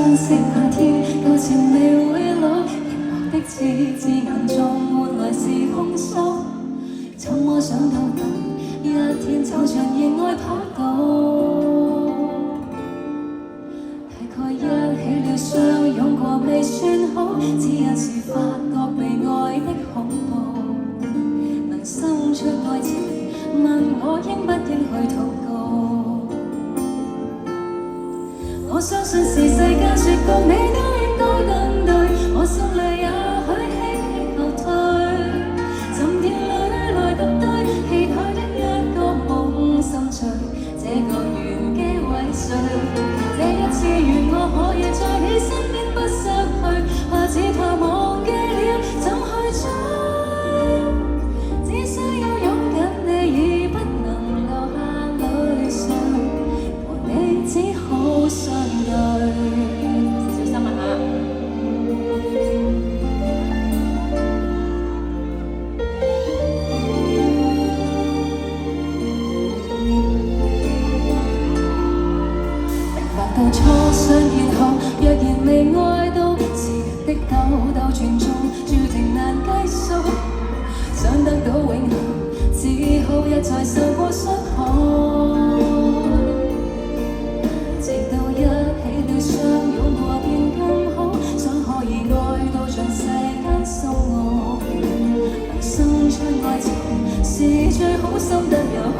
相識那天，舊情未會老，凝望的字字眼中換來是空虛。怎麼想到等一天就像熱愛跑道，大概一起了相擁過未算好，只有是發覺被愛的恐怖，能生出愛情，問我應不應去禱告。我相信是世間說過你都應該等對，我心裏也許輕輕後退，沉澱裏來獨對，期待的一個夢心碎，這個玄機毀碎。這一次願我可以在你身邊不失去，怕只怕忘記了怎去追，只需要擁緊你已不能留下淚水，和你只好相對。小心啊！明白到初相見後，若然未愛到，自然的兜兜轉中，注定難計數。想得到永恆，只好一再受過傷害。直到一起了相擁過便更好，想可以愛到像世間深奧，能生出愛情是最好，心得也好。